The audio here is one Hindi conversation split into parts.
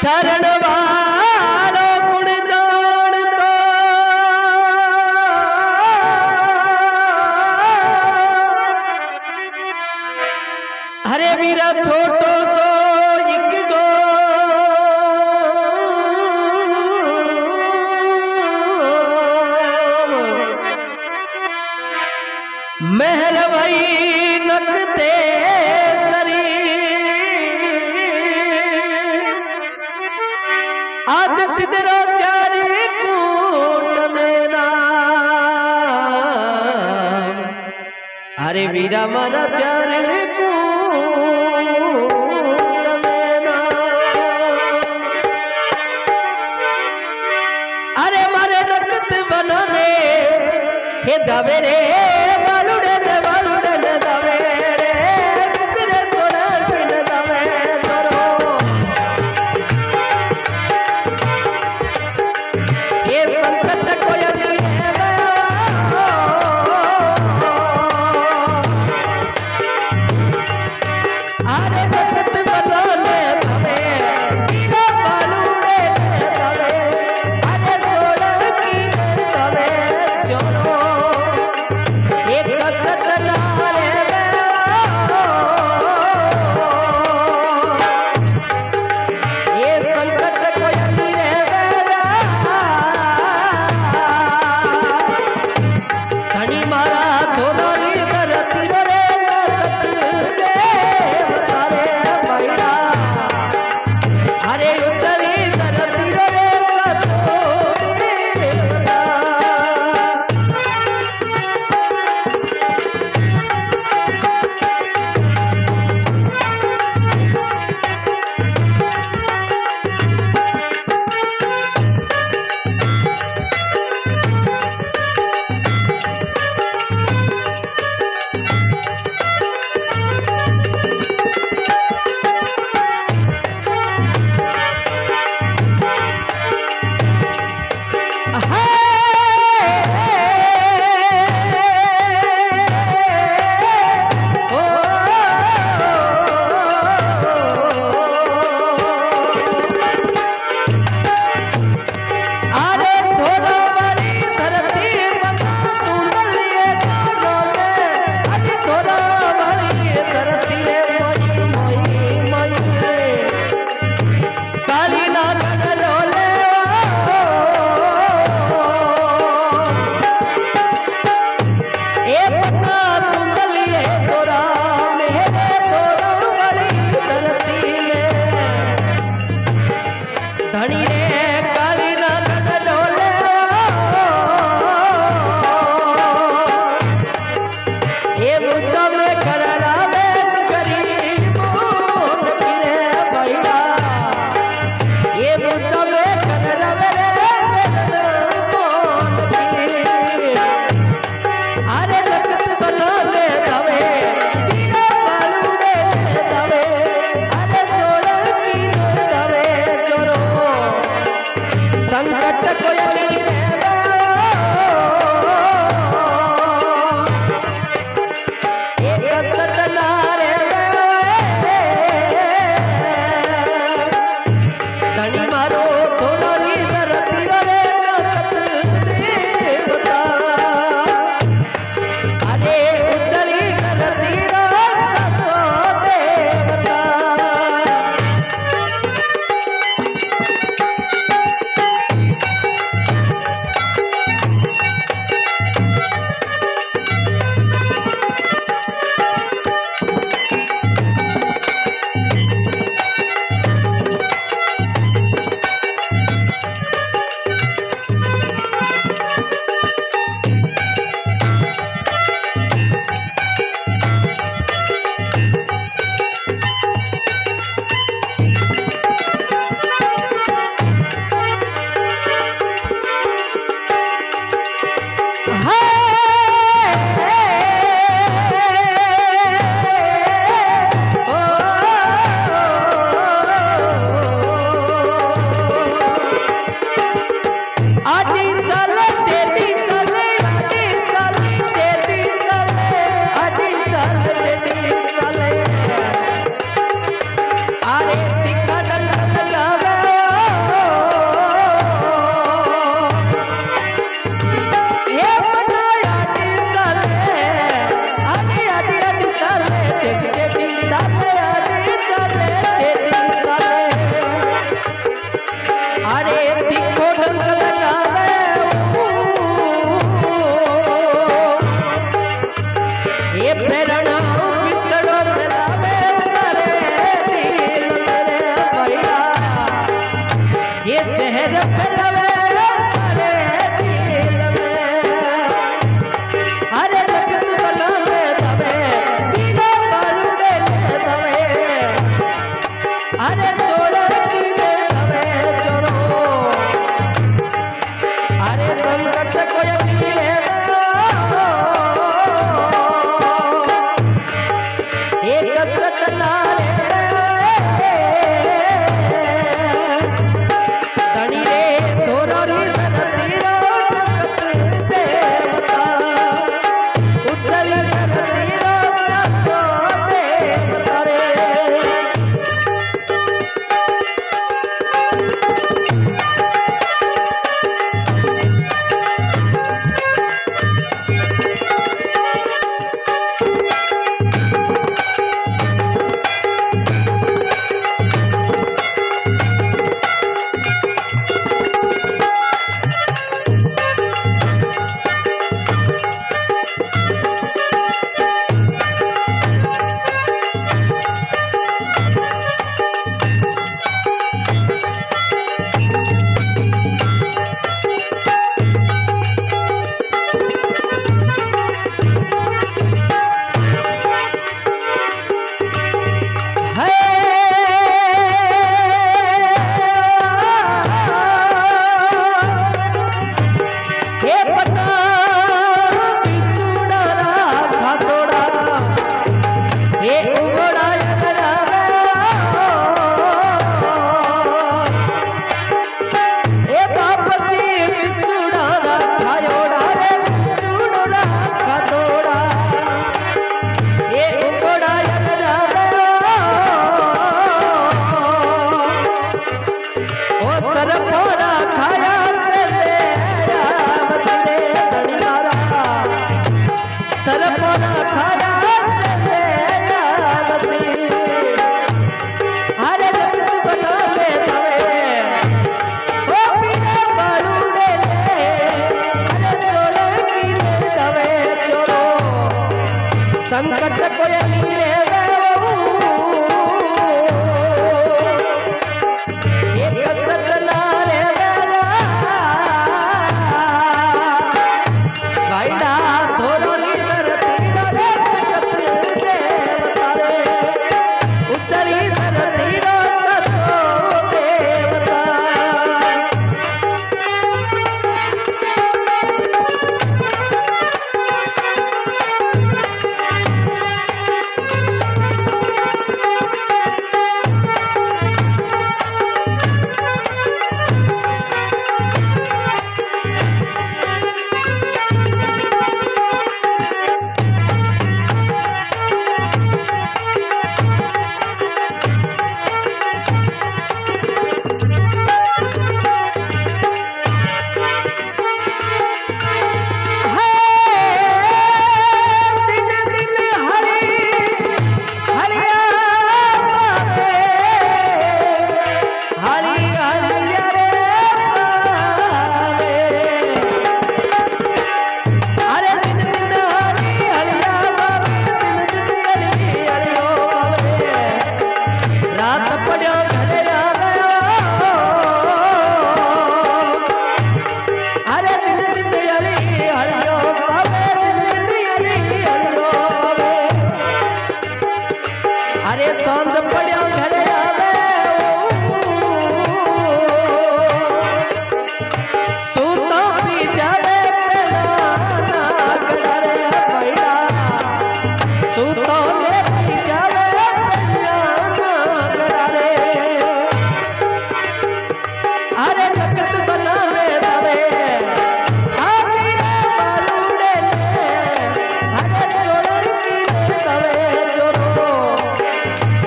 चरण वालो गुण जानता अरे वीरा छोटो सो एक गो मेहर भाई नकते सरी आज सिद्धरो चारी कूट में नाम अरे वीरा मारा चारी कूट में नाम अरे मारे नकत बनाने हे दवे रे बालुड़े दवे रे सिद्धरे सोना किन दवे तोरो ये संकट कोई नहीं है अरे नकत बनाने दवे वीरा बालुड़े दवे अरे सोना किन दवे चोरो संकट कोई नहीं एक सतना रे धनी मारो थोड़ी धरती रे देवता अरे उचली धरती सचो देवता संकट कोई नीरे एक सटना रे भाईडा थोड़ी धरती रे देवता रे उचरी धरती रो सचो देवता सांझ पड़िया घर आवे सूता पी जावे पैड़ा सूता में पी जावे रे अरे नकद बनाने दवे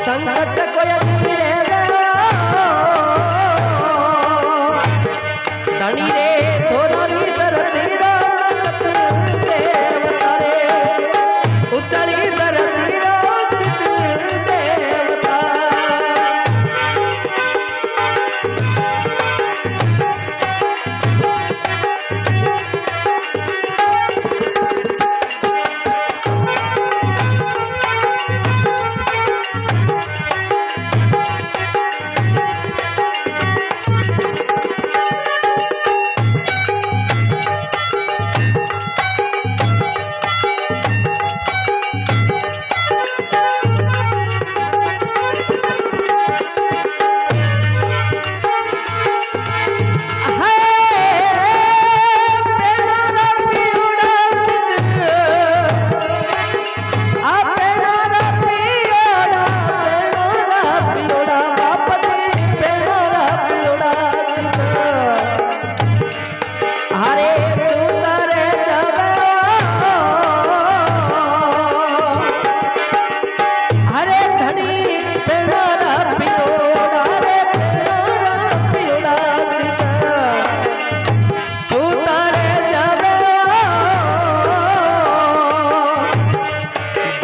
संकट कोई नीरे धनी रे थोड़ी धरती रो देवता रे उचली धरती रो सिद्ध देवता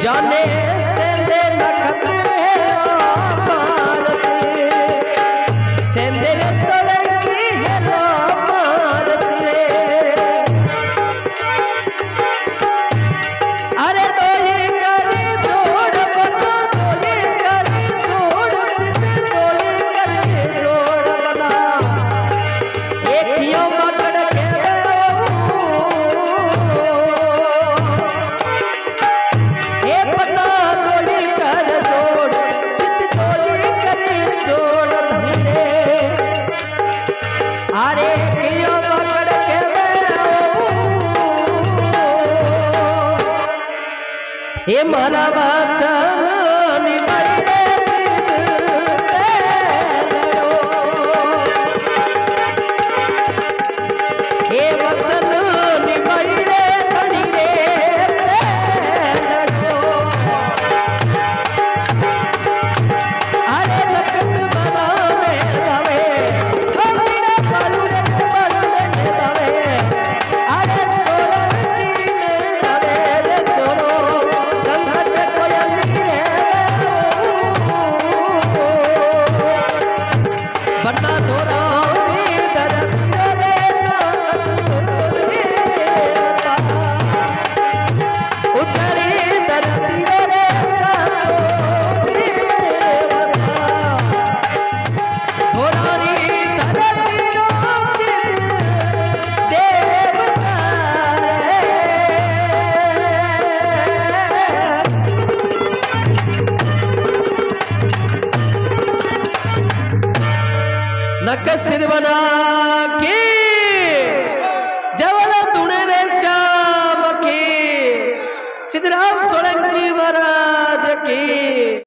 जाने सेंदे नखत सेंदे सोलंकी है रे अरे दोई करी जोड़ बना दोई करी जोड़ सिद्ध दोई करी जोड़ बना एक यो पकड़ के अरे कियो पकड़ के ये मारा वचन निभाई रे ये वचन निभाई रे धनी रे अरे नकद बनाने दवे अरे सोलंकी ने दवे रे चोरो बन्ना धोरावरी धरती रे उछली धरती रे साचो देवता धोरानी धरती रो सिद्ध देवता नक सिद्ध बना के जवल तुणे रे श्याम की सिद्धराम सोलंकी महाराज की।